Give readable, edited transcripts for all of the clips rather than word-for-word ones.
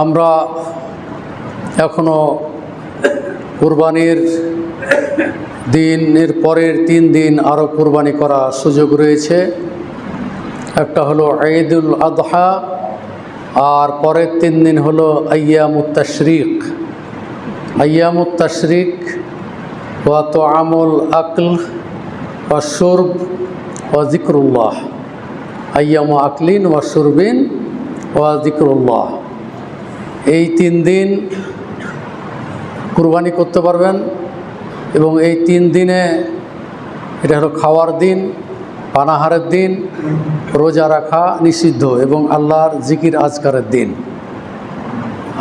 আমরা এখনো কুরবানির দিনের পরের 3 দিন আরও কুরবানি করা সুযোগ রয়েছে। একটা হলো ঈদুল আযহা, আর পরের 3 দিন হলো আইয়ামুত তাশরিক। আইয়ামুত তাশরিক ওয়া তুআমুল আকল ওয়া শুরব ওয়া যিকরুল্লাহ। আইয়ামু আকলিন ওয়া শুরবিন ওয়া যিকরুল্লাহ। এই 3 দিন কুরবানি করতে পারবেন এবং এই 3 দিনে এটা হলো খাওয়ার দিন, পানাহারের দিন, রোজা রাখা নিষিদ্ধ এবং আল্লাহর জিকির আজকারের দিন।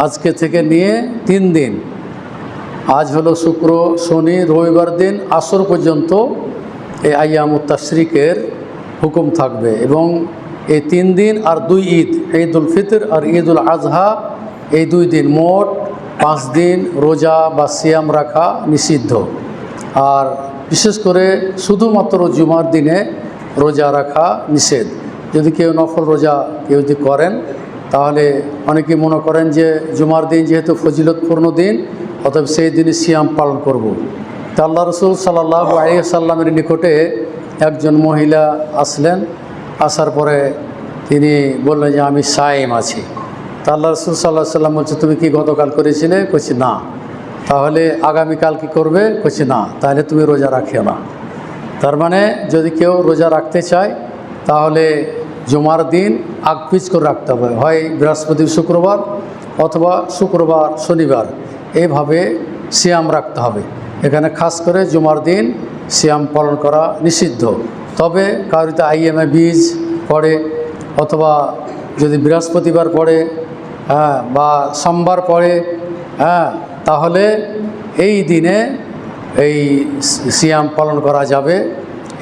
আজকে থেকে নিয়ে 3 দিন, আজ হলো শুক্র, শনি, রবিবার দিন আসর পর্যন্ত এই আইয়ামুত তাশরিকের হুকুম থাকবে এবং এই 3 দিন আর 2 ঈদ, ঈদুল ফিতর আর ঈদুল আজহা, এই 2 দিন মোট 5 দিন রোজা বা সিয়াম রাখা নিষিদ্ধ। আর বিশেষ করে শুধুমাত্র জুমার দিনে রোজা রাখা নিষেধ। যদি কেউ নফল রোজা কেউ যদি করেন, তাহলে অনেকেই মনে করেন যে জুমার দিন যেহেতু ফজিলতপূর্ণ দিন, অতএব সেই দিনই সিয়াম পালন করব। তা আল্লাহ রসুল সাল্লাল্লাহু আলাইহি ওয়াসাল্লামের নিকটে একজন মহিলা আসলেন। আসার পরে তিনি বললেন যে আমি সায়েম আছি। তা আল্লাহ রসুল সাল্লাল্লাহু আলাইহি ওয়াসাল্লাম বলছে, তুমি কি গতকাল করেছিলে? কইছি না। তাহলে আগামীকাল কি করবে? কইছি না। তাহলে তুমি রোজা রাখিও না। তার মানে যদি কেউ রোজা রাখতে চায় তাহলে জুমার দিন আগপিচ করে রাখতে হবে, হয় বৃহস্পতি শুক্রবার অথবা শুক্রবার শনিবার, এইভাবে সিয়াম রাখতে হবে। এখানে খাস করে জুমার দিন সিয়াম পালন করা নিষিদ্ধ। তবে কারোতে আইএমএ বীজ পড়ে অথবা যদি বৃহস্পতিবার পড়ে বা সোমবার পড়ে তাহলে এই দিনে এই সিয়াম পালন করা যাবে।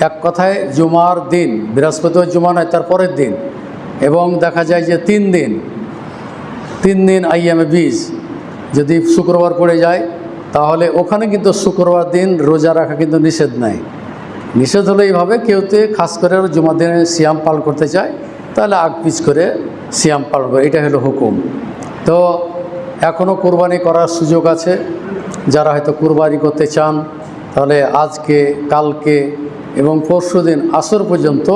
এক কথায় জুমার দিন, বৃহস্পতিবার জুমা নয় তার পরের দিন, এবং দেখা যায় যে 3 দিন আইয়ামে বীজ যদি শুক্রবার পড়ে যায় তাহলে ওখানে কিন্তু শুক্রবার দিন রোজা রাখা কিন্তু নিষেধ নাই। নিষেধ হলো এইভাবে কেউতে খাস করে জুমার দিনে সিয়াম পালন করতে চায় তাহলে আগপিচ করে সিয়াম পালন করে, এটা হলো হুকুম। তো এখনও কুরবানি করার সুযোগ আছে। যারা হয়তো কুরবানি করতে চান তাহলে আজকে, কালকে এবং পরশুদিন আসর পর্যন্ত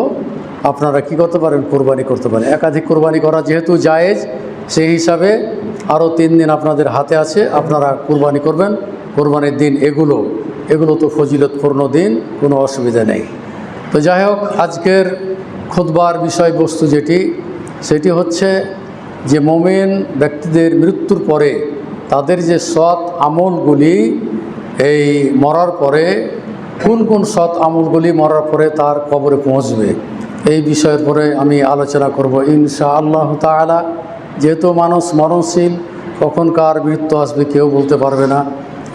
আপনারা কি করতে পারেন? কুরবানি করতে পারেন। একাধিক কুরবানি করা যেহেতু জায়েজ, সেই হিসাবে আরও 3 দিন আপনাদের হাতে আছে, আপনারা কুরবানি করবেন। কুরবানির দিন এগুলো তো ফজিলতপূর্ণ দিন, কোনো অসুবিধা নেই। তো যাই হোক, আজকের খুতবার বিষয়বস্তু সেটি হচ্ছে যে মুমিন ব্যক্তিদের মৃত্যুর পরে তাদের যে সৎ আমলগুলি এই মরার পরে, কোন কোন সৎ আমলগুলি মরার পরে তার কবরে পৌঁছবে, এই বিষয়ের পরে আমি আলোচনা করব ইনশাআল্লাহ তাআলা। যেহেতু মানুষ মরণশীল, কখন কার মৃত্যু আসবে কেউ বলতে পারবে না।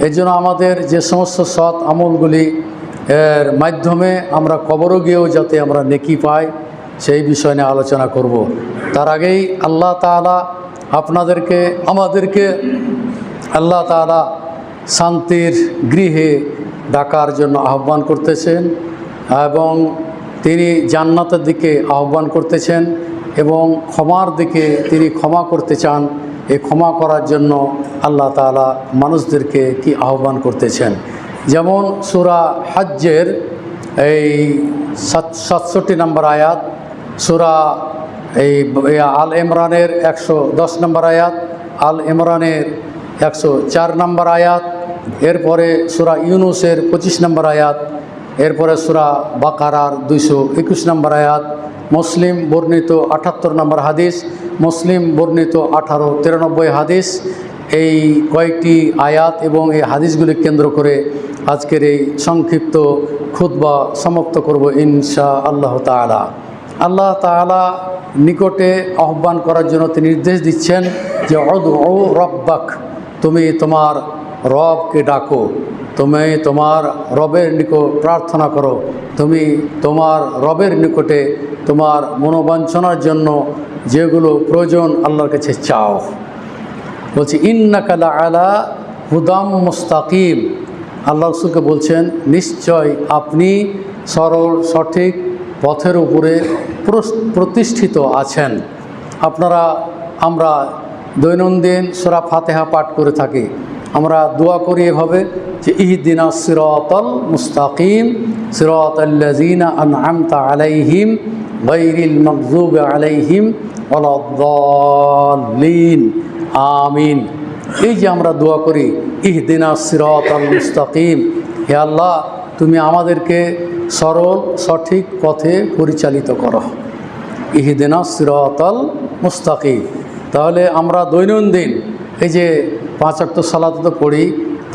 এই জন্য আমাদের যে সমস্ত সৎ আমলগুলি এর মাধ্যমে আমরা কবরে গিয়েও যাতে আমরা নেকি পাই, সেই বিষয় নিয়ে আলোচনা করব। তার আগেই আল্লাহ তাআলা আমাদেরকে আল্লাহ তাআলা শান্তির গৃহে ডাকার জন্য আহ্বান করতেছেন এবং তিনি জান্নাতের দিকে আহ্বান করতেছেন এবং ক্ষমার দিকে তিনি ক্ষমা করতে চান। এই ক্ষমা করার জন্য আল্লাহ তাআলা মানুষদেরকে কি আহ্বান করতেছেন। যেমন সূরা হজ্জের এই 67 নম্বর আয়াত, সূরা এই আল ইমরানের 110 নম্বর আয়াত, আল ইমরানের 104 নম্বর আয়াত, এরপরে সূরা ইউনুসের 25 নম্বর আয়াত, এরপরে সূরা বাকারার 221 নম্বর আয়াত, মুসলিম বর্ণিত 78 নম্বর হাদিস, মুসলিম বর্ণিত 1893 হাদিস, এই কয়েকটি আয়াত এবং এই হাদিসগুলি কেন্দ্র করে আজকের এই সংক্ষিপ্ত খুতবা সমাপ্ত করব ইনশাআল্লাহ তাআলা। আল্লাহ তাআলা নিকটে আহ্বান করার জন্য তিনি নির্দেশ দিচ্ছেন যে উদউ রব্বাক, তুমি তোমার রবকে ডাকো, তুমি তোমার রবের নিকট প্রার্থনা করো, তুমি তোমার রবের নিকটে তোমার মনোবাঞ্ছনার জন্য যেগুলো প্রয়োজন আল্লাহর কাছে চাও। বলছি ইন্নাকা লাআলা হুদাম মুস্তাকিম। আল্লাহ রাসূলকে বলছেন নিশ্চয় আপনি সরল সঠিক পথের উপরে প্রতিষ্ঠিত আছেন। আমরা দৈনন্দিন সূরা ফাতিহা পাঠ করে থাকি, আমরা দোয়া করি এভাবে যে ইহদিনাস সিরাতাল মুস্তাকিম সিরাতাল্লাযিনা আন'আমতা আলাইহিম গায়রিল মাগযুবি আলাইহিম ওয়ালাদ-দাল্লিন আমিন। এই যে আমরা দোয়া করি ইহদিনাস সিরাতাল মুস্তাকিম, হে আল্লাহ তুমি আমাদেরকে সরল সঠিক পথে পরিচালিত করো, ইহদিনাস সিরাতাল মুস্তাকিম। তাহলে আমরা দৈনন্দিন এই যে 5 ওয়াক্ত সালাত তো পড়ি,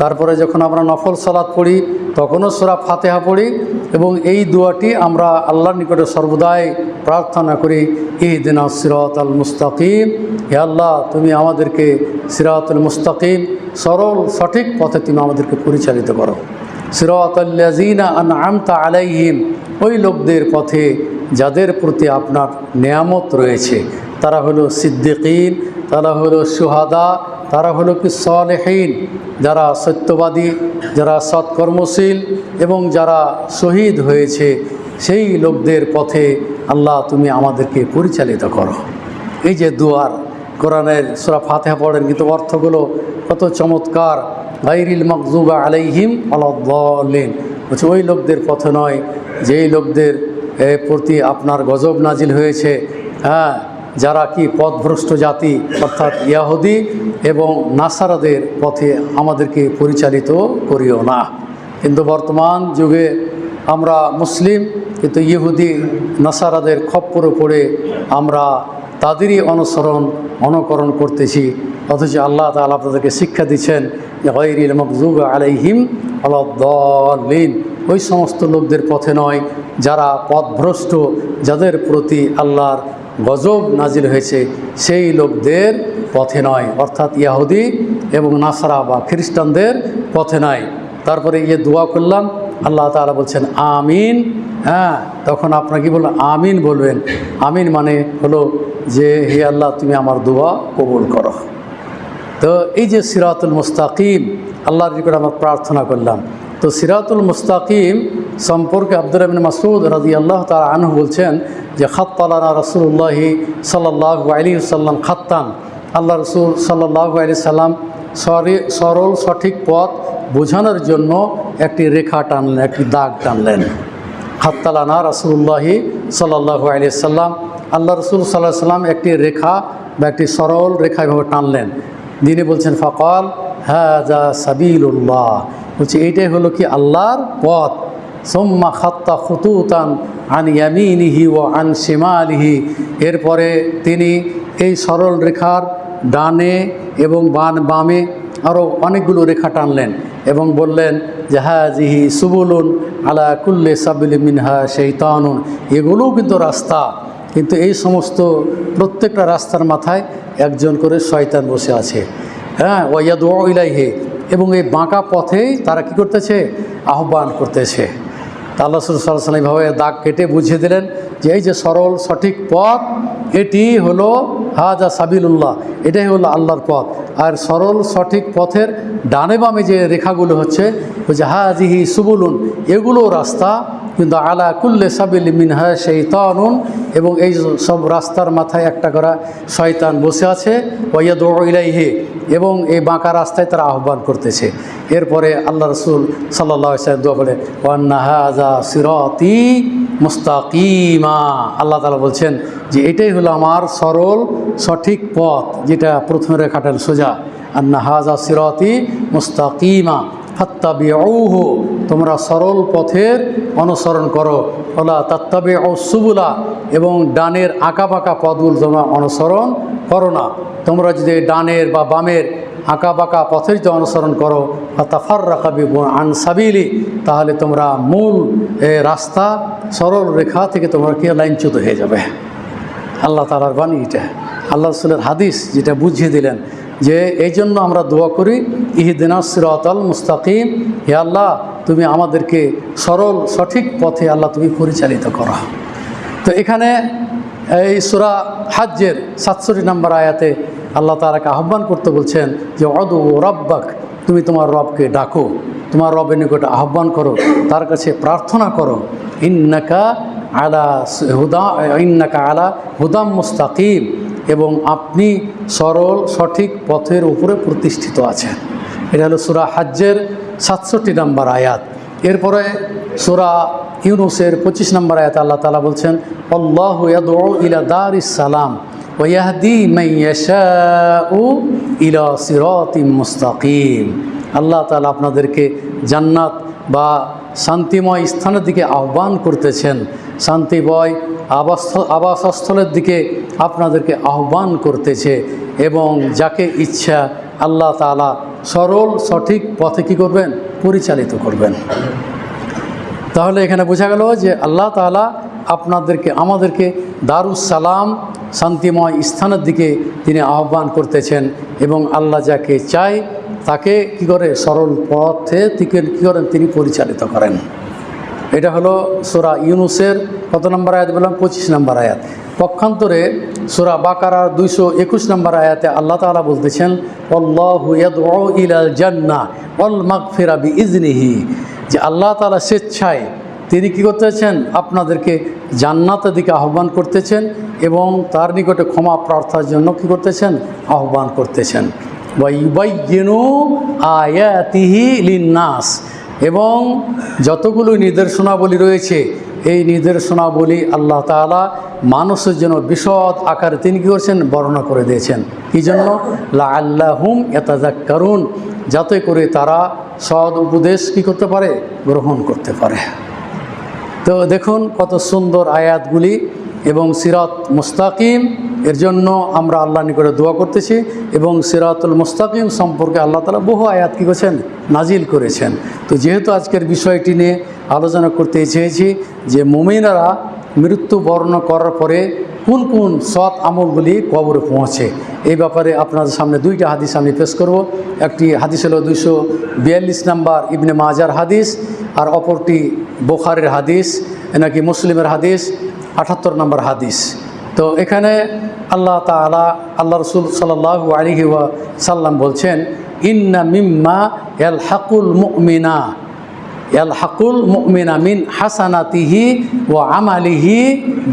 তারপরে যখন আমরা নফল সালাত পড়ি তখনও সূরা ফাতিহা পড়ি এবং এই দোয়াটি আমরা আল্লাহর নিকটে সর্বদাই প্রার্থনা করি ইহদিনাস সিরাতাল মুস্তাকিম, হে আল্লাহ তুমি আমাদেরকে সিরাতুল মুস্তাকিম সরল সঠিক পথে তুমি আমাদেরকে পরিচালিত করো। সিরাতাল্লাযিনা আন'আমতা আলাইহিম, ওই লোকদের পথে যাদের প্রতি আপনার নেয়ামত রয়েছে, তারা হলো সিদ্দিকিন, তারা হলো শুহাদা, তারা হলো কি সালেহিন, যারা সত্যবাদী, যারা সৎকর্মশীল এবং যারা শহীদ হয়েছে, সেই লোকদের পথে আল্লাহ তুমি আমাদেরকে পরিচালিত করো। এই যে দুয়ার কোরআনের সূরা ফাতিহা পড়েন, কিন্তু অর্থগুলো কত চমৎকার। গায়রিল মাগযুবি আলাইহিম ওয়ালাদ-দাল্লিন, বলছে ওই লোকদের পথে নয় যেই লোকদের প্রতি আপনার গজব নাজিল হয়েছে, যারা কি পথভ্রষ্ট জাতি অর্থাৎ ইয়াহুদি এবং নাসারাদের পথে আমাদেরকে পরিচালিত করিও না। কিন্তু বর্তমান যুগে আমরা মুসলিম, কিন্তু ইহুদি নাসারাদের খপ্পরে পড়ে আমরা তাদেরই অনুকরণ করতেছি, অথচ আল্লাহ তাআলা আপনাদেরকে শিক্ষা দিচ্ছেন যে গায়রিল মাগযুবি আলাইহিম ওয়ালাদ-দাল্লিন, ওই সমস্ত লোকদের পথে নয় যারা পথভ্রষ্ট, যাদের প্রতি আল্লাহর গজব নাজিল হয়েছে, সেই লোকদের পথে নয়, অর্থাৎ ইয়াহুদি এবং নাসারা বা খ্রিস্টানদের পথে নয়। তারপরে দোয়া করলাম, আল্লাহ তাআলা বলছেন আমিন। তখন আপনারা কি বলবেন? আমিন বলবেন। আমিন মানে হলো যে হে আল্লাহ তুমি আমার দোয়া কবুল করো। তো এই যে সিরাতুল মুস্তাকিম, আল্লাহর নিকট আমরা প্রার্থনা করলাম। তো সিরাতুল মুস্তাকিম সম্পর্কে আব্দুল্লাহ ইবনে মাসউদ রাদিয়াল্লাহু তাআলা আনহু বলছেন যে খাত্তালানা রাসূলুল্লাহ সাল্লাল্লাহু আলাইহি ওয়াসাল্লাম খাত্তান, আল্লাহ রাসূল সাল্লাল্লাহু আলাইহি সাল্লাম সরল সঠিক পথ বোঝানোর জন্য একটি রেখা টানলেন, একটি দাগ টানলেন। খাত্তালানা রাসূলুল্লাহ সাল্লাল্লাহু আলাইহি ওয়াসাল্লাম, আল্লাহ রাসূল সাল্লাল্লাহু আলাইহি ওয়াসাল্লাম একটি রেখা বা একটি সরল রেখা এভাবে টানলেন। তিনি বলছেন ফাকাল হাযা সাবিলুল্লাহ, বলছে এইটাই হলো কি আল্লাহর পথ। সুম্মা খাত্তা খুতুতান আন ইয়ামিনিহি ওয়া আন শিমালিহি, এরপরে তিনি এই সরল রেখার ডানে এবং বামে আরও অনেকগুলো রেখা টানলেন এবং বললেন যে হাযিহি সুবুলুন আলা কুল্লি সাবিলিন মিনহা শাইতানুন, এগুলোও কিন্তু রাস্তা, কিন্তু এই সমস্ত প্রত্যেকটা রাস্তার মাথায় একজন করে শয়তান বসে আছে। ওয়া ইয়াদউ ইলাইহি, এবং এই বাঁকা পথেই তারা কি করতেছে? আহ্বান করতেছে। আল্লাহ রাসূল সাল্লাল্লাহু আলাইহি ওয়াসাল্লাম এইভাবে দাগ কেটে বুঝিয়ে দিলেন যে এই যে সরল সঠিক পথ, এটি হলো হাযা সাবিলুল্লাহ, এটাই হলো আল্লাহর পথ। আর সরল সঠিক পথের ডানে বামে যে রেখাগুলো হচ্ছে ওই যে হাযিহি সুবুলুন, এগুলো রাস্তা, কিন্তু আলা কুল্লি সাবিলিন মিনহা শাইতানুন, এবং এই সব রাস্তার মাথায় একটা করে শয়তান বসে আছে। ওয়া ইয়াদউ ইলাইহি, এবং এই বাঁকা রাস্তায় তারা আহ্বান করতেছে। এরপরে আল্লাহ রাসূল সাল্লাল্লাহু আলাইহি ওয়াসাল্লাম দোয়া বলে ওয়া আন্না হাযা সিরাতি মুস্তাকিমা, আল্লাহ তাআলা বলছেন যে এটাই হলো আমার সরল সঠিক পথ, যেটা প্রথমে রেখাটাল সোজা। আন্না হাযা সিরাতি মুস্তাকিমা ফাত্তাবিউহু, তোমরা সরল পথের অনুসরণ করো। ওয়ালা তাত্তাবিউস সুবুলা, এবং ডানের আঁকাবাঁকা পথগুলো তোমরা অনুসরণ করো না। তোমরা যদি ডানের বা বামের আঁকাবাঁকা পথের যদি অনুসরণ করো ফাতাফাররাকা বিকুম আন সাবিলি, তাহলে তোমরা মূল রাস্তা সরল রেখা থেকে তোমরা কি লাইনচ্যুত হয়ে যাবে। আল্লাহ তাআলার বাণী এটা, আল্লাহ রাসূলের হাদিস যেটা বুঝিয়ে দিলেন যে এই জন্য আমরা দোয়া করি ইহদিনাস সিরাতাল মুস্তাকিম, হে আল্লাহ তুমি আমাদেরকে সরল সঠিক পথে আল্লাহ তুমি পরিচালিত করো। তো এখানে এই সূরা হজ্জের 67 নম্বর আয়াতে আল্লাহ তাআলাকে আহ্বান করতে বলছেন যে উদউ রাব্বাক, তুমি তোমার রবকে ডাকো, তোমার রবের নিকট আহ্বান করো, তার কাছে প্রার্থনা করো। ইন্নাকা আলা হুদাম মুস্তাকিম, এবং আপনি সরল সঠিক পথের উপরে প্রতিষ্ঠিত আছেন। এটা হলো সূরা হজ্জের 67 নম্বর আয়াত। এরপরে সূরা ইউনূসের 25 নম্বর আয়াত আল্লাহ তাআলা বলছেন, আল্লাহু ইয়াদউ ইলা দারিস সালাম ওয়া ইয়াহদি মান ইয়াশাউ ইলা সিরাতিম মুস্তাকিম। আল্লাহ তাআলা আপনাদেরকে জান্নাত বা শান্তিময় স্থানের দিকে আহ্বান করতেছেন, শান্তিময় আবাসস্থলের দিকে আপনাদেরকে আহ্বান করতেছে, এবং যাকে ইচ্ছা আল্লাহ তাআলা সরল সঠিক পথে কী করবেন? পরিচালিত করবেন। তাহলে এখানে বোঝা গেল যে আল্লাহ তাআলা আপনাদেরকে আমাদেরকে দারুস সালাম শান্তিময় স্থানের দিকে তিনি আহ্বান করতেছেন, এবং আল্লাহ যাকে চায় তাকে কী করে? সরল পথে থেকে কী করেন? তিনি পরিচালিত করেন। এটা হলো সূরা ইউনূসের কত নম্বর আয়াত বললাম? 25 নম্বর আয়াত। পক্ষান্তরে সূরা বাকারার 221 নম্বর আয়াতে আল্লাহ তাআলা বলতেছেন, আল্লাহু ইয়াদউ ইলাল জান্নাহ ওয়াল মাগফিরা বিইজনিহি, যে আল্লাহ তাআলা স্বেচ্ছায় তিনি কী করতেছেন? আপনাদেরকে জান্নাতের দিকে আহ্বান করতেছেন এবং তার নিকটে ক্ষমা প্রার্থনার জন্য কী করতেছেন? আহ্বান করতেছেন। ওয়া ইউবাইয়িনু আয়াতিহি লিন্নাস, এবং যতগুলো নির্দেশনাবলী রয়েছে এই নির্দেশনাবলী আল্লাহ তাআলা মানুষের জন্য বিশদ আকারে তিনি কী করছেন? বর্ণনা করে দিয়েছেন। কী জন্য? লাআল্লাহুম ইয়াতাযাক্কারুন, যাতে করে তারা সৎ উপদেশ কী করতে পারে? গ্রহণ করতে পারে। তো দেখুন কত সুন্দর আয়াতগুলি, এবং সিরাত মুস্তাকিম এর জন্য আমরা আল্লাহর নিকটে দোয়া করতেছি, এবং সিরাতুল মুস্তাকিম সম্পর্কে আল্লাহ তাআলা বহু আয়াত কী করেছেন? নাজিল করেছেন। তো যেহেতু আজকের বিষয়টি নিয়ে আলোচনা করতে চেয়েছি যে মুমিনরা মৃত্যুবরণ করার পরে কোন কোন সৎ আমলগুলি কবরে পৌঁছে, এই ব্যাপারে আপনাদের সামনে দুইটা হাদিস আমি পেশ করব। একটি হাদিস হলো 242 নম্বর ইবনে মাজার হাদিস, আর অপরটি বুখারীর হাদিস, নাকি মুসলিমের হাদিস 78 নম্বর হাদিস। তো এখানে আল্লাহ তাআলা আল্লাহ রাসূল সাল্লাল্লাহু আলাইহি ওয়াসাল্লাম বলছেন, ইন্না মিম্মা ইয়ালহাকুল মুমিনা মিন হাসানাতিহি ওয়া আমালিহি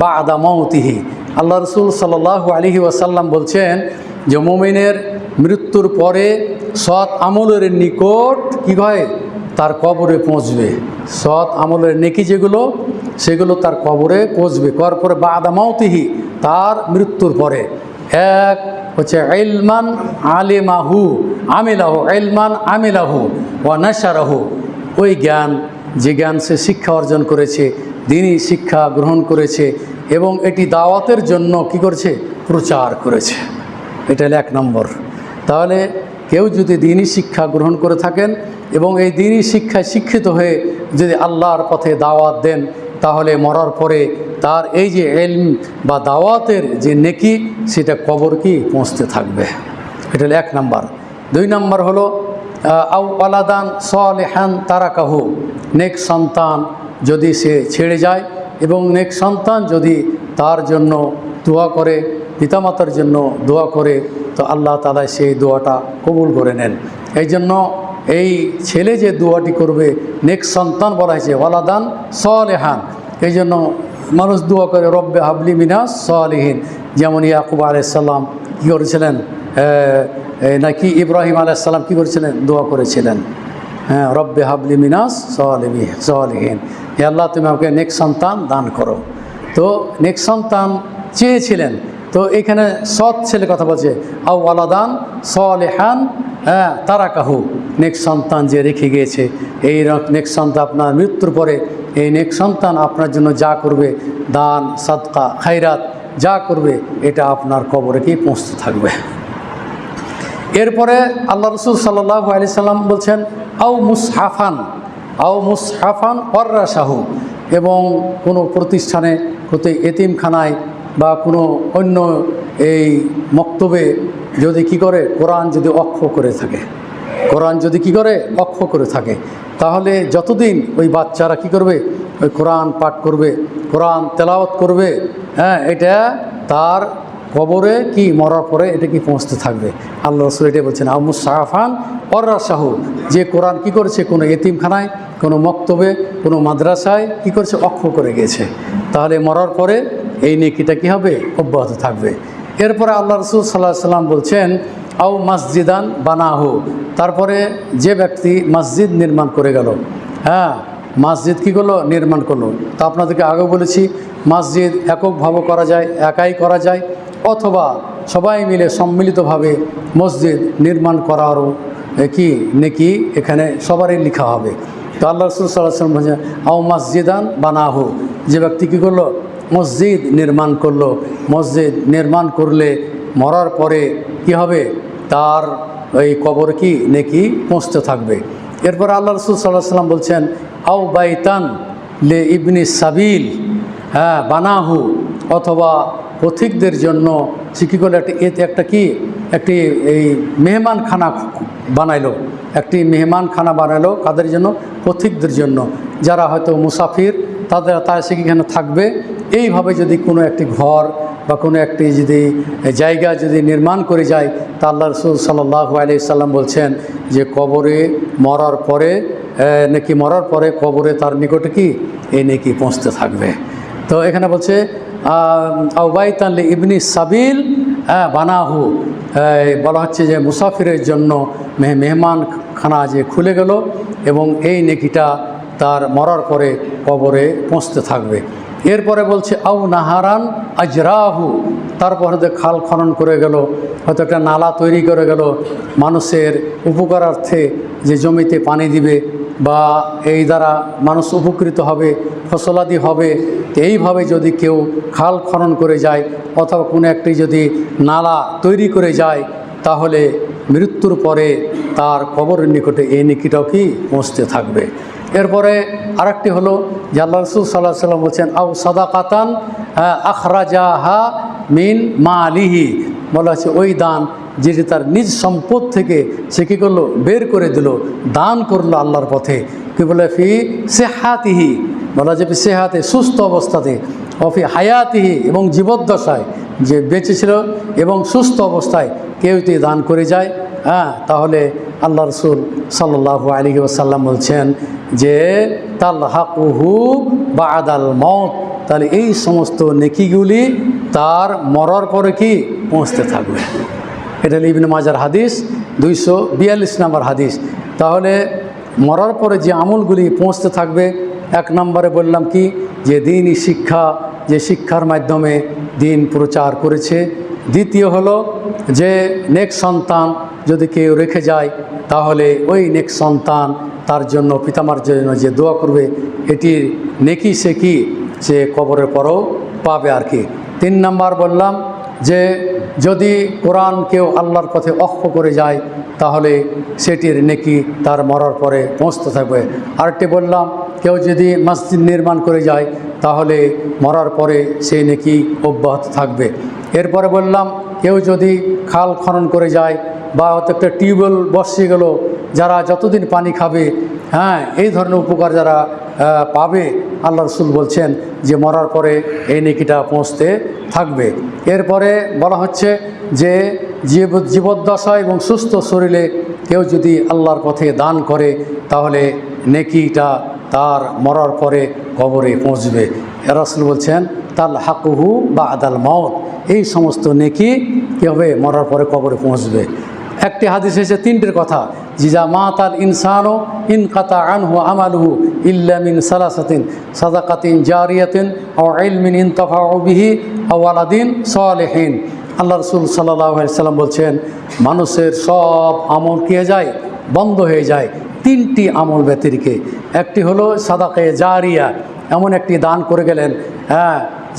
বা'দা মাউতিহি। আল্লাহ রাসূল সাল্লাল্লাহু আলাইহি ওয়াসাল্লাম বলছেন যে মুমিনের মৃত্যুর পরে সৎ আমলের নিকট কী হয়? তার কবরে পৌঁছবে। সৎ আমলের নেকি যেগুলো সেগুলো তার কবরে পৌঁছবে। করার পরে বা'দা মাউতিহি, তার মৃত্যুর পরে। এক হচ্ছে ইলমান আলিমাহু আমিলাহু, ইলমান আমিলাহু ওয়া নাশারাহু, ওই জ্ঞান যে জ্ঞান সে শিক্ষা অর্জন করেছে, দ্বীনি শিক্ষা গ্রহণ করেছে এবং এটি দাওয়াতের জন্য কি করেছে? প্রচার করেছে। এটা হলো 1 নম্বর। তাহলে কেউ যদি দ্বীনি শিক্ষা গ্রহণ করে থাকেন এবং এই দ্বীনি শিক্ষায় শিক্ষিত হয়ে যদি আল্লাহর পথে দাওয়াত দেন, তাহলে মরার পরে তার এই যে ইলম বা দাওয়াতের যে নেকি সেটা কবর কি পৌঁছতে থাকবে। এটা হলো 1 নম্বর। 2 নম্বর হলো আও ওয়ালাদান সালিহান তারাকাহু, নেক সন্তান যদি সে ছেড়ে যায় এবং নেক সন্তান যদি তার জন্য দোয়া করে, পিতামাতার জন্য দোয়া করে, তো আল্লাহ তাআলা সেই দোয়াটা কবুল করে নেন। এই জন্য এই ছেলে যে দোয়াটি করবে নেক সন্তান বলা হয়েছে ওয়ালাদান সালিহান। এই জন্য মানুষ দোয়া করে রব্বে হাবলি মিনাস সালিহিন, যেমন ইয়াকুব আলাইহিস সালাম কী করেছিলেন, নাকি ইব্রাহিম আলাইহিস সালাম কী করেছিলেন? দোয়া করেছিলেন, হ্যাঁ, রব্বে হাবলি মিনাস সালিহিন, হে আল্লাহ তুমি আমাকে নেক সন্তান দান করো। তো নেক সন্তান চেয়েছিলেন, তো এখানে সৎ ছেলে কথা বলছে আও ওয়ালাদান সালিহান তারাকাহু, নেক সন্তান যে রেখে গিয়েছে, এই নেক সন্তান আপনার মৃত্যুর পরে এই নেক সন্তান আপনার জন্য যা করবে, দান সাদকা খায়রাত যা করবে, এটা আপনার কবরে কি পৌঁছতে থাকবে। এরপরে আল্লাহ রাসূল সাল্লাল্লাহু আলাইহি সাল্লাম বলছেন আও মুসহাফান ওয়ারাসাহু, এবং কোনো প্রতিষ্ঠানে, কোনো এতিমখানায় বা কোনো অন্য এই মক্তবে যদি কি করে কোরআন যদি অক্ষ করে থাকে, কোরআন যদি কি করে অক্ষ করে থাকে, তাহলে যতদিন ওই বাচ্চারা কি করবে? ওই কোরআন পাঠ করবে, কোরআন তেলাওয়াত করবে, হ্যাঁ, এটা তার কবরে কি মরার পরে এটা কি পৌঁছতে থাকবে। আল্লাহ রাসূল এটা বলছেন আও মুসহাফান ওয়ারাসাহু, যে কোরআন কি করেছে কোনো এতিমখানায়, কোনো মক্তবে, কোনো মাদ্রাসায় কি করেছে? অক্ষ করে গেছে, তাহলে মরার পরে এই নেকিটা কি হবে? অব্যাহত থাকবে। এরপরে আল্লাহ রসুল সাল্লাল্লাহু আলাইহি সাল্লাম বলছেন আও মসজিদান বানাহু, তারপরে যে ব্যক্তি মসজিদ নির্মাণ করে গেল, হ্যাঁ মসজিদ কী করলো, নির্মাণ করলো। তা আপনাদেরকে আগেও বলেছি মসজিদ এককভাবে করা যায়, একাই করা যায়, অথবা সবাই মিলে সম্মিলিতভাবে মসজিদ নির্মাণ করারও কি নেকি এখানে সবারই লেখা হবে। তো আল্লাহ রসুল সাল্লাল্লাহু আলাইহি ওয়াসাল্লাম বলছেন আও মসজিদান বানাহু, যে ব্যক্তি কী করলো, মসজিদ নির্মাণ করলো। মসজিদ নির্মাণ করলে মরার পরে কি হবে, তার ওই কবর কি নেকি পৌঁছতে থাকবে। এরপর আল্লাহ রসুল সাল্লাল্লাহু আলাইহি ওয়াসাল্লাম বলছেন আও বাইতান লে ইবনি সাবিল, হ্যাঁ বানাহু, অথবা পথিকদের জন্য সে কী করলো, একটি এই মেহমানখানা বানাইলো, একটি মেহমানখানা বানাইলো কাদের জন্য, পথিকদের জন্য, যারা হয়তো মুসাফির তারা সেখানে থাকবে। এইভাবে যদি কোনো একটি ঘর বা কোনো একটি যদি জায়গা যদি নির্মাণ করে যায়, তা আল্লাহ রসুল সাল্লাল্লাহু আলাইহি সাল্লাম বলছেন যে কবরে মরার পরে কবরে তার নিকটে কি এই নেকি পৌঁছতে থাকবে। তো এখানে বলছে আও বাইতান লি ইবনি সাবিল বানাহু, বলা হচ্ছে যে মুসাফিরের জন্য মেহমানখানা যে খুলে গেল এবং এই নেকিটা তার মরার পরে কবরে পৌঁছতে থাকবে। এরপরে বলছে আও নাহারান আজরাহু, তারপর হয়তো খাল খনন করে গেল, হয়তো একটা নালা তৈরি করে গেল মানুষের উপকারার্থে, যে জমিতে পানি দিবে বা এই দ্বারা মানুষ উপকৃত হবে, ফসলাদি হবে। এইভাবে যদি কেউ খাল খনন করে যায় অথবা কোনো একটি যদি নালা তৈরি করে যায়, তাহলে মৃত্যুর পরে তার কবরের নিকটে এই নেকিটাও কি পৌঁছতে থাকবে। এরপরে আরেকটি হলো যে আল্লাহ রসুল সাল্লাল্লাহু আলাইহি ওয়াসাল্লাম বলছেন আও সাদাকাতান আখরাজাহা মিন মালিহি, বলা হচ্ছে ওই দান যেটি তার নিজ সম্পদ থেকে সে কী করলো, বের করে দিল, দান করলো আল্লাহর পথে। কী বলে, ফি সেহাতিহি, বলা যে সেহাতে সুস্থ অবস্থাতে, অফি হায়াতিহি এবং জীবদ্দশায় যে বেঁচে ছিল এবং সুস্থ অবস্থায় কেউ যদি দান করে যায়, তাহলে আল্লাহ রসুল সাল্লাল্লাহু আলাইহি ওয়াসাল্লাম বলছেন যে তালহাকুহু বাদাল মউত, তাহলে এই সমস্ত নেকিগুলি তার মরার পরে কি পৌঁছতে থাকবে। এটা ইবনে মাজার হাদিস 242 নম্বর হাদিস। তাহলে মরার পরে যে আমলগুলি পৌঁছতে থাকবে, এক নম্বরে বললাম কি, যে দিনই শিক্ষা, যে শিক্ষার মাধ্যমে দিন প্রচার করেছে। দ্বিতীয় হলো যে নেক সন্তান যদি কেউ রেখে যায়, তাহলে ওই নেক সন্তান তার জন্য পিতামার জন্য যে দোয়া করবে, এটির নেকি সে কবরের পরও পাবে আর কি। 3 নম্বর বললাম যে যদি কোরআন কেউ আল্লাহর পথে অক্ষ করে যায়, তাহলে সেটির নেকি তার মরার পরে পৌঁছতে থাকবে। আরেকটি বললাম কেউ যদি মসজিদ নির্মাণ করে যায়, তাহলে মরার পরে সেই নেকি অব্যাহত থাকবে। এরপরে বললাম কেউ যদি খাল খনন করে যায় বা হয়তো একটা টিউবওয়েল বসিয়ে গেল, যারা যতদিন পানি খাবে, এই ধরনের উপকার যারা পাবে, আল্লাহ রসুল বলছেন যে মরার পরে এই নেকিটা পৌঁছতে থাকবে। এরপরে বলা হচ্ছে যে জীবদ্দশা এবং সুস্থ শরীরে কেউ যদি আল্লাহর পথে দান করে, তাহলে নেকিটা তার মরার পরে কবরে পৌঁছবে। রাসূল বলছেন তালহাকুহু বাদাল মউত, এই সমস্ত নেকি কী হবে, মরার পরে কবরে পৌঁছবে। একটি হাদিস এসে 3টের কথা, জিজা মাতাল ইনসানো ইনকাতা আনহু আমালুহু ইল্লা মিন সালাসাতিন সাদাকাতিন জারিয়াতিন আও ইলমিন ইনতাফাউ বিহি আও ওয়ালাদিন সালিহিন। আল্লাহ রাসূল সাল্লাল্লাহু আলাইহি সাল্লাম বলছেন মানুষের সব আমল কী হয়ে যায়, বন্ধ হয়ে যায় 3টি আমল ব্যতিরেকে। একটি হলো সাদাকায়ে জারিয়া, এমন একটি দান করে গেলেন,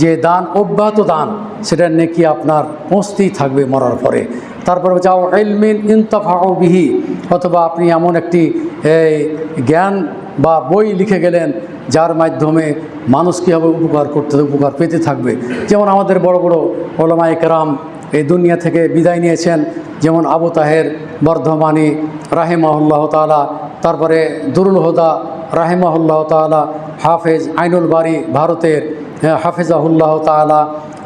যে দান অব্যাহত দান, সেটা নেকি আপনার পৌঁছতেই থাকবে মরার পরে। তারপরে যাও ইলমিন ইনতাফাউ বিহি, অথবা আপনি এমন একটি জ্ঞান বা বই লিখে গেলেন যার মাধ্যমে মানুষ কীভাবে উপকার পেতে থাকবে। যেমন আমাদের বড় বড় উলামায়ে কেরাম এই দুনিয়া থেকে বিদায় নিয়েছেন, যেমন আবু তাহের বর্ধমানী রাহিমাহুল্লাহ তাআলা, তারপরে দুরুল হুদা রাহিমাহুল্লাহ তাআলা, হাফেজ আইনুল বারী ভারতের হাফেজাহুল্লাহ তাআলা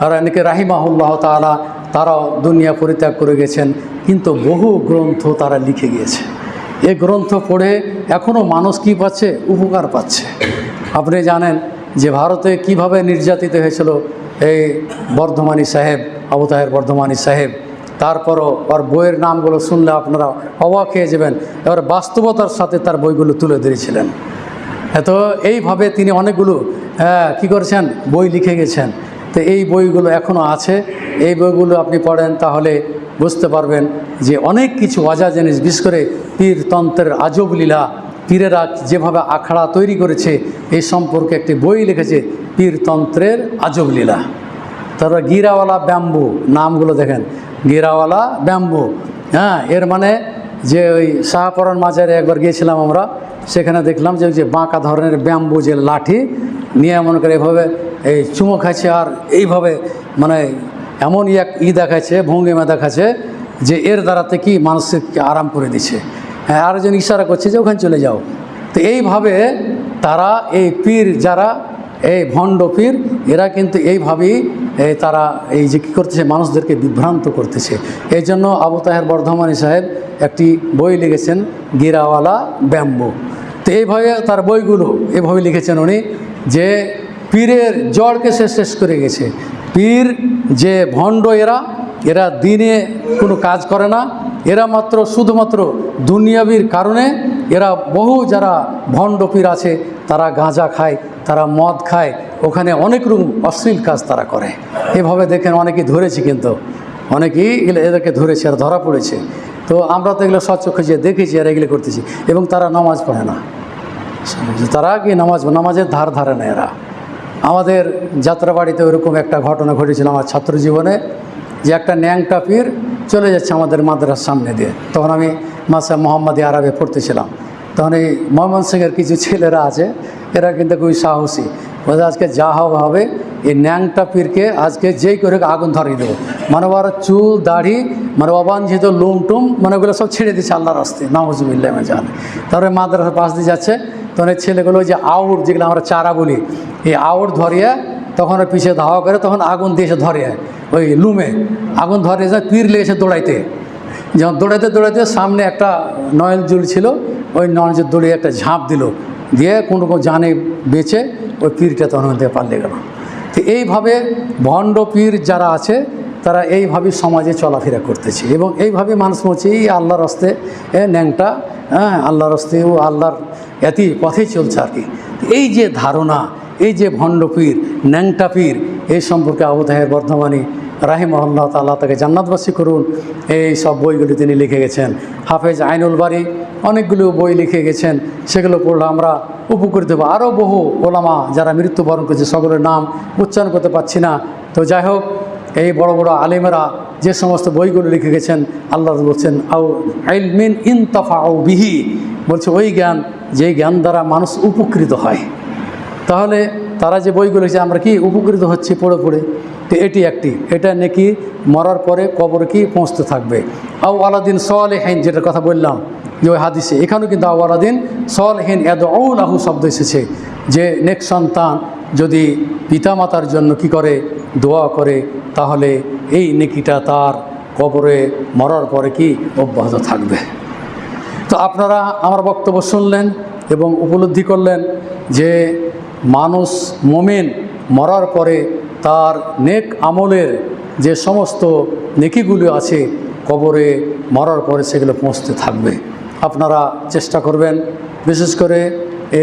আর এনেকে রাহিমাহুল্লাহ তাআলা, তারাও দুনিয়া পরিত্যাগ করে গেছেন, কিন্তু বহু গ্রন্থ তারা লিখে গিয়েছে। এই গ্রন্থ পড়ে এখনও মানুষ কী পাচ্ছে, উপকার পাচ্ছে। আপনি জানেন যে ভারতে কিভাবে নির্যাতিত হয়েছিল এই বর্ধমানী সাহেব আবু তাহের বর্ধমানী সাহেব। তারপরও ওর বইয়ের নামগুলো শুনলে আপনারা অবাক হয়ে যাবেন। এবার বাস্তবতার সাথে তার বইগুলো তুলে ধরেছিলেন। তো এইভাবে তিনি অনেকগুলো কী করেছেন, বই লিখে গেছেন। তো এই বইগুলো এখনও আছে। এই বইগুলো আপনি পড়েন তাহলে বুঝতে পারবেন যে অনেক কিছু অজানা জিনিস, বিশেষ করে পীরতন্ত্রের আজব লীলা, পীরেরা যেভাবে আখড়া তৈরি করেছে এই সম্পর্কে একটি বই লিখেছে, পীরতন্ত্রের আজব লীলা। তারপর গিরাওয়ালা ব্যাম্বু, নামগুলো দেখেন, গিরাওয়ালা ব্যাম্বু। এর মানে যে ওই শাহপরান মাজারে একবার গিয়েছিলাম আমরা, সেখানে দেখলাম যে বাঁকা ধরনের ব্যাম্বু, যে লাঠি নিয়ে মনে করে এভাবে এই চুমো খাচ্ছে, আর এইভাবে মানে এমন এক দেখাচ্ছে, ভঙ্গিমা দেখাচ্ছে যে এর দ্বারাতে কি মানুষকে আরাম করে দিচ্ছে। আর একজন ইশারা করছে যে ওখানে চলে যাও। তো এইভাবে তারা এই পীর, যারা এই ভণ্ড পীর, এরা কিন্তু এইভাবেই তারা এই যে কী করতেছে, মানুষদেরকে বিভ্রান্ত করতেছে। এই জন্য আবু তাহের বর্ধমানী সাহেব একটি বই লিখেছেন, গিরাওয়ালা ব্যাম্বু। তো এইভাবে তার বইগুলো এভাবে লিখেছেন উনি, যে পীরের জড়কে সে শেষ করে গেছে। পীর যে ভণ্ড, এরা দিনে কোনো কাজ করে না, এরা মাত্র শুধুমাত্র দুনিয়াবির কারণে এরা বহু যারা ভণ্ড পীর আছে তারা গাঁজা খায়, তারা মদ খায়, ওখানে অনেক রকম অশ্লীল কাজ তারা করে। এভাবে দেখেন অনেকেই ধরেছি, কিন্তু অনেকেই এদেরকে ধরেছে আর ধরা পড়েছে। তো আমরা তো এগুলো সচক্ষে যে দেখেছি আর এগুলো করতেছি। এবং তারা নামাজ পড়ে না, তারা কি নামাজের ধারে না এরা। আমাদের যাত্রাবাড়িতে ওইরকম একটা ঘটনা ঘটেছিল আমার ছাত্র জীবনে, যে একটা ন্যাংটা পীর চলে যাচ্ছে আমাদের মাদ্রাসার সামনে দিয়ে। তখন আমি মাসা মোহাম্মদী আরবে পড়তেছিলাম। তখন এই ময়মনসিংহের কিছু ছেলেরা আছে, এরা কিন্তু খুবই সাহসী, বলছে আজকে যা হবে এই ন্যাংটা পীরকে আজকে যেই করে আগুন ধরিয়ে দেবো। মানে ওর চুল দাড়ি মানে অবাঞ্ছিত লুমটুম মানে ওগুলো সব ছেড়ে দিচ্ছে আল্লাহর রাস্তে, নাউজুবিল্লাহ জান। তারপরে মাদ্রাসার পাশ দিয়ে যাচ্ছে, তখন এই ছেলেগুলো যে আউট, যেগুলো আমরা চারা বলি, এই আউট ধরিয়ে তখন ওর পিছিয়ে ধাওয়া করে, তখন আগুন দিয়ে এসে ধরে ওই লুমে আগুন ধরে যায়। পীর লেগেছে দৌড়াইতে, যখন দৌড়াইতে সামনে একটা নয়েল জুল ছিল, ওই নয়েল দৌড়িয়ে একটা ঝাঁপ দিল, দিয়ে কোনো জানে বেঁচে ওই পীরটা তখন দিয়ে পাল্লে গেল। তো এইভাবে ভণ্ড পীর যারা আছে তারা এইভাবেই সমাজে চলাফেরা করতেছে, এবং এইভাবে মানুষ বলছে এই আল্লাহর রাস্তে ন্যাংটা, আল্লাহর রাস্তে ও আল্লাহর এতই পথেই চলছে আর কি। এই যে ধারণা, এই যে ভণ্ড পীর, ন্যাংটা পীর, এই সম্পর্কে আবু তাহের বর্ধমানী রাহিমাহুল্লাহ তাআলা তাকে জান্নাতবাসী করুন, এই সব বইগুলি তিনি লিখে গেছেন। হাফেজ আইনুল বারী অনেকগুলো বই লিখে গেছেন, সেগুলো পড়লে আমরা উপকৃত হব। আরও বহু ওলামা যারা মৃত্যুবরণ করেছে, সকলের নাম উচ্চারণ করতে পারছি না। তো যাই হোক, এই বড় বড় আলেমেরা যে সমস্ত বইগুলো লিখে গেছেন, আল্লাহ বলছেন আউ ইলমিন ইনতাফাউ বিহি, বলছে ওই জ্ঞান, যেই জ্ঞান দ্বারা মানুষ উপকৃত হয়। তাহলে তারা যে বইগুলো লিখেছে আমরা কি উপকৃত হচ্ছি পড়ে। তো এটি একটি, এটা নাকি মরার পরে কবরে কি পৌঁছতে থাকবে। আউ আলাদিন সালেহিন, যেটার কথা বললাম যে ওই হাদিসে, এখানেও কিন্তু আউ আলাদিন সালেহিন ইয়াদউ লাহু শব্দ এসেছে, যে নেক সন্তান যদি পিতামাতার জন্য কি করে, দোয়া করে, তাহলে এই নেকিটা তার কবরে মরার পরে কি অব্যাহত থাকবে। তো আপনারা আমার বক্তব্য শুনলেন এবং উপলব্ধি করলেন যে মানুষ মুমিন মরার পরে তার নেক আমলের যে সমস্ত নেকিগুলো আছে কবরে মরার পরে সেগুলো পৌঁছতে থাকবে। আপনারা চেষ্টা করবেন, বিশেষ করে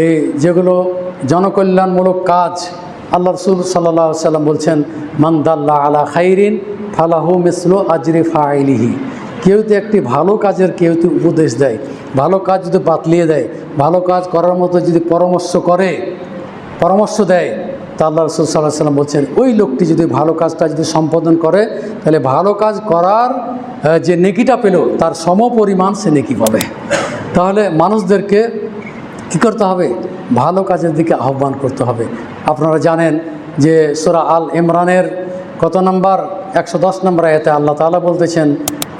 এই যেগুলো জনকল্যাণমূলক কাজ, আল্লাহ রাসূল সাল্লাল্লাহু আলাইহি ওয়াসাল্লাম বলছেন মান দাল্লা আলা খাইরিন ফালাহু মিসলু আজরি ফাইলিহি। কেউ তো একটি ভালো কাজের কেউ তো উপদেশ দেয়, ভালো কাজ যদি বাতলিয়ে দেয়, ভালো কাজ করার মতো যদি পরামর্শ দেয়, তা আল্লাহ রাসূল সাল্লাল্লাহু আলাইহি ওয়াসাল্লাম বলছেন ওই লোকটি যদি ভালো কাজটা যদি সম্পাদন করে, তাহলে ভালো কাজ করার যে নেকিটা পেল তার সমপরিমাণ সে নেকি পাবে। তাহলে মানুষদেরকে কী করতে হবে, ভালো কাজের দিকে আহ্বান করতে হবে। আপনারা জানেন যে সূরা আল ইমরানের কত নম্বর 110 নম্বর আয়াতে আল্লাহ তাআলা বলতেছেন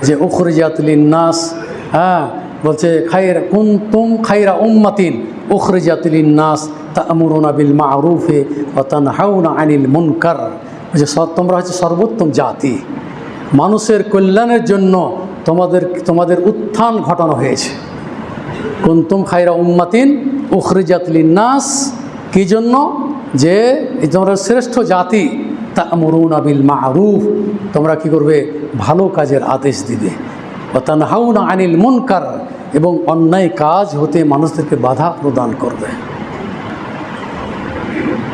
যে উখরিজাত লিন্নাস, বলছে কুনতুম খায়রা উম্মাতিন উখরিজাত লিন্নাস তা'মুরুনা বিল মা'রুফি ওয়া তানহাউনা আনিল মুনকার। যে তোমরা হচ্ছে সর্বোত্তম জাতি, মানুষের কল্যাণের জন্য তোমাদের উত্থান ঘটানো হয়েছে। কুনতুম খায়রা উম্মাতিন উখরিজাত লিন্নাস, কী জন্য? যে তোমরা শ্রেষ্ঠ জাতি, তা'মুরুনা বিল মা'রুফ, তোমরা কি করবে? ভালো কাজের আদেশ দিবে। ওয়া তানহাউনা আনিল মুনকার, এবং অন্যায় কাজ হতে মানুষদেরকে বাধা প্রদান করবে।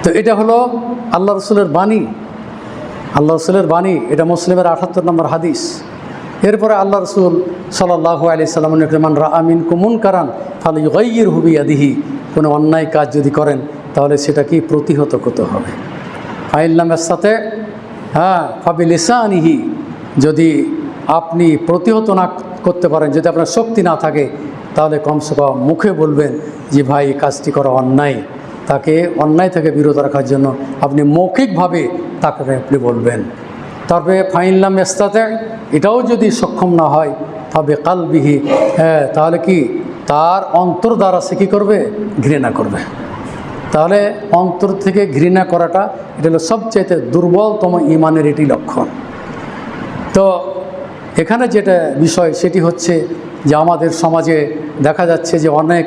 তো এটা হলো আল্লাহ রসুলের বাণী, আল্লাহ রসুলের বাণী। এটা মুসলিমের 78 নম্বর হাদিস। এরপরে আল্লাহ রসুল সাল্লাল্লাহু আলাইহি সাল্লাম মান রাআ মিনকুম মুনকারান ফালইয়ুগাইয়িরহু বিয়াদিহি, কোনো অন্যায় কাজ যদি করেন তাহলে সেটা কি প্রতিহত করতে হবে। ফাইন লাম ইয়াস্তাতি ফাবিলিসানিহি, যদি আপনি প্রতিহত না করতে পারেন, যদি আপনার শক্তি না থাকে, তাহলে কমসে কম মুখে বলবেন যে ভাই কাজটি করা অন্যায়। তাকে অন্যায় থেকে বিরত রাখার জন্য আপনি মৌখিকভাবে তাকে আপনি বলবেন। তবে ফাইন লাম ইয়াস্তাতি, এটাও যদি সক্ষম না হয়, তবে কালবিহি, তাহলে কি তার অন্তর দ্বারা সে কী করবে? ঘৃণা করবে। তাহলে অন্তর থেকে ঘৃণা করাটা এটা হলো সবচেয়ে দুর্বলতম ঈমানের এটি লক্ষণ। তো এখানে যেটা বিষয় সেটি হচ্ছে যে আমাদের সমাজে দেখা যাচ্ছে যে অনেক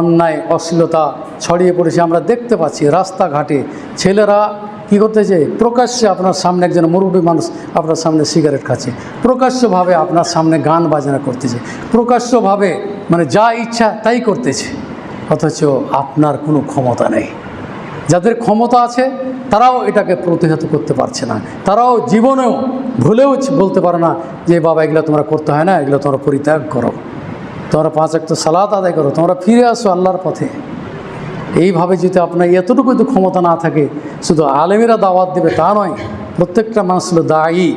অন্যায় অশ্লীলতা ছড়িয়ে পড়েছে। আমরা দেখতে পাচ্ছি রাস্তাঘাটে ছেলেরা কী করতেছে? প্রকাশ্যে আপনার সামনে একজন মুরব্বী মানুষ আপনার সামনে সিগারেট খাচ্ছে, প্রকাশ্যভাবে আপনার সামনে গান বাজনা করতেছে, প্রকাশ্যভাবে মানে যা ইচ্ছা তাই করতেছে, অথচ আপনার কোনো ক্ষমতা নেই। যাদের ক্ষমতা আছে তারাও এটাকে প্রতিহত করতে পারছে না, তারাও জীবনেও ভুলেও বলতে পারে না যে বাবা এগুলো তোমরা করতে হয় না, এগুলো তোমরা পরিত্যাগ করো, তোমরা 5 ওয়াক্ত সালাত আদায় করো, তোমরা ফিরে আসো আল্লাহর পথে। এইভাবে যদি আপনার এতটুকু যদি ক্ষমতা না থাকে, শুধু আলেমেরা দাওয়াত দেবে তা নয়, প্রত্যেকটা মানুষ হলো দায়ী,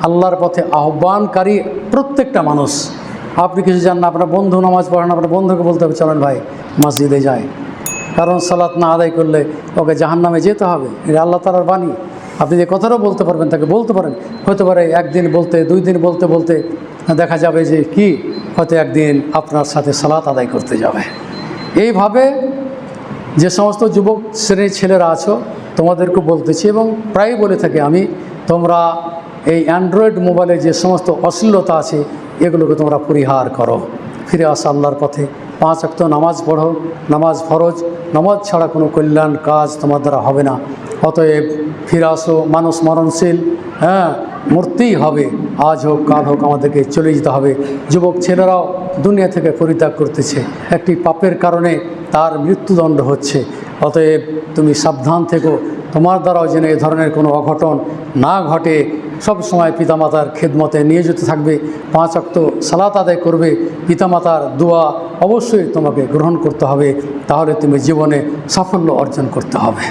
আল্লাহর পথে আহ্বানকারী প্রত্যেকটা মানুষ। আপনি কিছু জানেন না, আপনার বন্ধু নামাজ পড়েন, আপনার বন্ধুকে বলতে হবে চলেন ভাই মসজিদে যায়, কারণ সালাত না আদায় করলে ওকে জাহান্নামে যেতে হবে। এটা আল্লাহ তাআলার বাণী। আপনি যে কথাটাও বলতে পারবেন তাকে বলতে পারেন, হতে পারে একদিন বলতে 2 দিন বলতে বলতে দেখা যাবে যে কি হয়তো একদিন আপনার সাথে সালাত আদায় করতে যাবে। এইভাবে যে সমস্ত যুবক শ্রেণীর ছেলেরা আছো তোমাদেরকে বলতেছি এবং প্রায় বলে থাকি আমি, তোমরা এই অ্যান্ড্রয়েড মোবাইলে যে সমস্ত অশ্লীলতা আছে এগুলোকে তোমরা পরিহার করো, ফিরে আসো আল্লাহর পথে, 5 ওয়াক্ত নামাজ পড়ো, নামাজ ফরজ, নামাজ ছাড়া কোনো কল্যাণ কাজ তোমার দ্বারা হবে না। অতএব ফিরে আসো, মানুষ মরণশীল, মরতেই হবে, আজ হোক কাল হোক আমাদেরকে চলে যেতে হবে। যুবক ছেলেরাও দুনিয়া থেকে পরিত্যাগ করতেছে, একটি পাপের কারণে তার মৃত্যুদণ্ড হচ্ছে। অতএব তুমি সাবধান থেকো, তোমার দ্বারাও যেন এ ধরনের কোনো অঘটন না ঘটে। সব সময় পিতামাতার খেদমতে নিয়োজিত থাকবে, 5 ওয়াক্ত সালাত আদায় করবে, পিতামাতার দোয়া অবশ্যই তোমাকে গ্রহণ করতে হবে, তাহলে তুমি জীবনে সাফল্য অর্জন করতে হবে।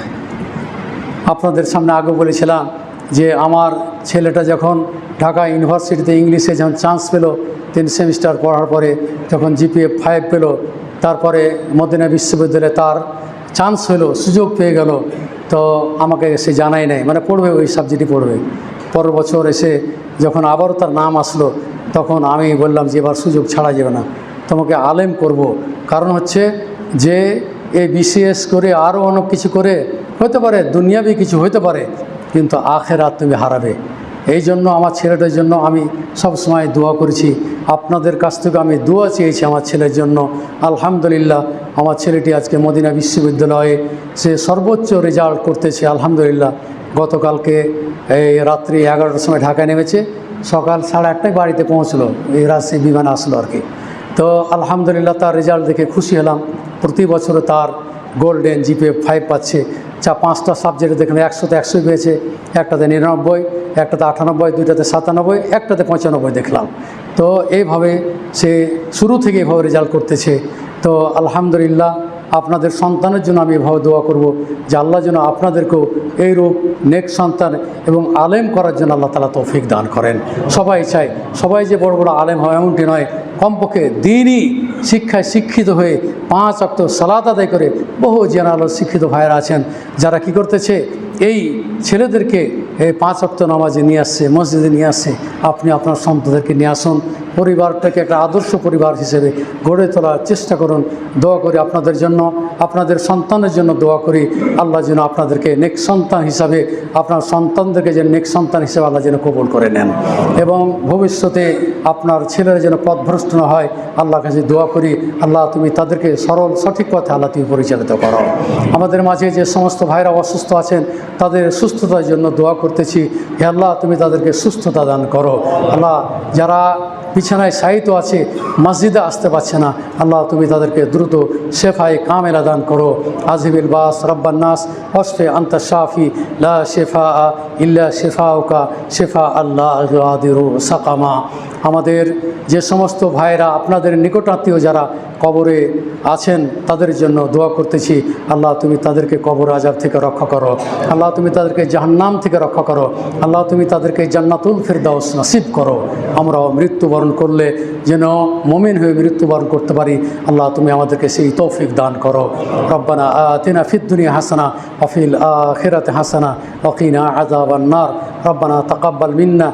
আপনাদের সামনে আগে বলেছিলাম যে আমার ছেলেটা যখন ঢাকা ইউনিভার্সিটিতে ইংলিশে যখন চান্স পেল, 3 সেমিস্টার পড়ার পরে যখন GPA 5 পেল, তারপরে মদিনা বিশ্ববিদ্যালয়ে তার চান্স হলো, সুযোগ পেয়ে গেল, তো আমাকে সে জানাই নাই, মানে পড়বে, ওই সাবজেক্টই পড়বে। পরের বছর এসে যখন আবারও তার নাম আসলো, তখন আমি বললাম যে এবার সুযোগ ছাড়া যাবে না, তোমাকে আলেম করব। কারণ হচ্ছে যে এই BCS করে আরও অনেক কিছু করে হতে পারে দুনিয়াবি কিছু হতে পারে, কিন্তু আখেরাত তুমি হারাবে। এই জন্য আমার ছেলেটার জন্য আমি সব সময় দোয়া করেছি, আপনাদের কাছ থেকে আমি দোয়া চেয়েছি আমার ছেলের জন্য। আলহামদুলিল্লাহ আমার ছেলেটি আজকে মদিনা বিশ্ববিদ্যালয়ে সে সর্বোচ্চ রেজাল্ট করতেছে আলহামদুলিল্লাহ। গতকালকে এই রাত্রি 11টার সময় ঢাকায় নেমেছে, সকাল 8:30টায় বাড়িতে পৌঁছলো, এই রাজশাহী বিমান আসলো আর কি। তো আলহামদুলিল্লাহ তার রেজাল্ট দেখে খুশি হলাম। প্রতি বছরে তার গোল্ডেন GPA 5 পাচ্ছে। 5টা সাবজেক্টে দেখলাম 100তে 100 পেয়েছে, একটাতে 99, একটাতে 98, 2টাতে 97, একটাতে 95 দেখলাম। তো এইভাবে সে শুরু থেকে এভাবে রেজাল্ট করতেছে। তো আলহামদুলিল্লাহ আপনাদের সন্তানের জন্য আমি এভাবে দোয়া করব যে আল্লাহ যেন আপনাদেরকেও এইরূপ নেক সন্তান এবং আলেম করার জন্য আল্লাহ তাআলা তৌফিক দান করেন। সবাই চায় সবাই যে বড় বড় আলেম হয় এমনটি নয়, কমপক্ষে দ্বীনি শিক্ষায় শিক্ষিত হয়ে 5 ওয়াক্ত সালাত আদায় করে বহু জেনারেল শিক্ষিত ভাইয়েরা আছেন যারা কি করতেছে, এই ছেলেদেরকে এই 5 ওয়াক্ত নামাজে নিয়ে আসছে, মসজিদে নিয়ে আসছে। আপনি আপনার সন্তানদেরকে নিয়ে আসুন, পরিবারটাকে একটা আদর্শ পরিবার হিসেবে গড়ে তোলার চেষ্টা করুন। দোয়া করি আপনাদের জন্য, আপনাদের সন্তানের জন্য দোয়া করি আল্লাহ যেন আপনাদেরকে নেক সন্তান হিসাবে, আপনার সন্তানদেরকে যেন নেক সন্তান হিসেবে আল্লাহ যেন কবুল করে নেন, এবং ভবিষ্যতে আপনার ছেলেরা যেন পথভ্রষ্ট না হয় আল্লাহর কাছে দোয়া করি। আল্লাহ তুমি তাদেরকে সরল সঠিক পথে আল্লাহ তুমি পরিচালিত করো। আমাদের মাঝে যে সমস্ত ভাইরা অসুস্থ আছেন তাদের সুস্থতার জন্য দোয়া করতেছি। হে আল্লাহ তুমি তাদেরকে সুস্থতা দান করো। আল্লাহ যারা বিছানায় শায়িত আছে, মসজিদে আসতে পারছে না, আল্লাহ তুমি তাদেরকে দ্রুত শেফায়ে কামেলা দান করো। আজিবিল বাস রব্বান নাস ওয়াশফি আনতা শাফি লা শিফা ইল্লা শিফাউকা শিফা আল্লাহ ইউগাদিরু সাকামা। আমাদের যে সমস্ত ভাইরা আপনাদের নিকটাত্মীয় যারা কবরে আছেন তাদের জন্য দোয়া করতেছি। আল্লাহ তুমি তাদেরকে কবর আযাব থেকে রক্ষা করো। আল্লাহ তুমি তাদেরকে জাহান্নাম থেকে রক্ষা করো। আল্লাহ তুমি তাদেরকে জান্নাতুল ফিরদাউস নসিব করো। আমরাও মৃত্যুবরণ করলে যেন মুমিন হয়ে মৃত্যুবরণ করতে পারি। আল্লাহ তুমি আমাদেরকে সেই তৌফিক দান করো। রব্বানা আতিনা ফিদ দুনিয়া হাসানা ওয়া ফিল আখিরাতি হাসানা ওয়া কিনা আযাবান নার। রব্বানা তাকাব্বাল মিন্না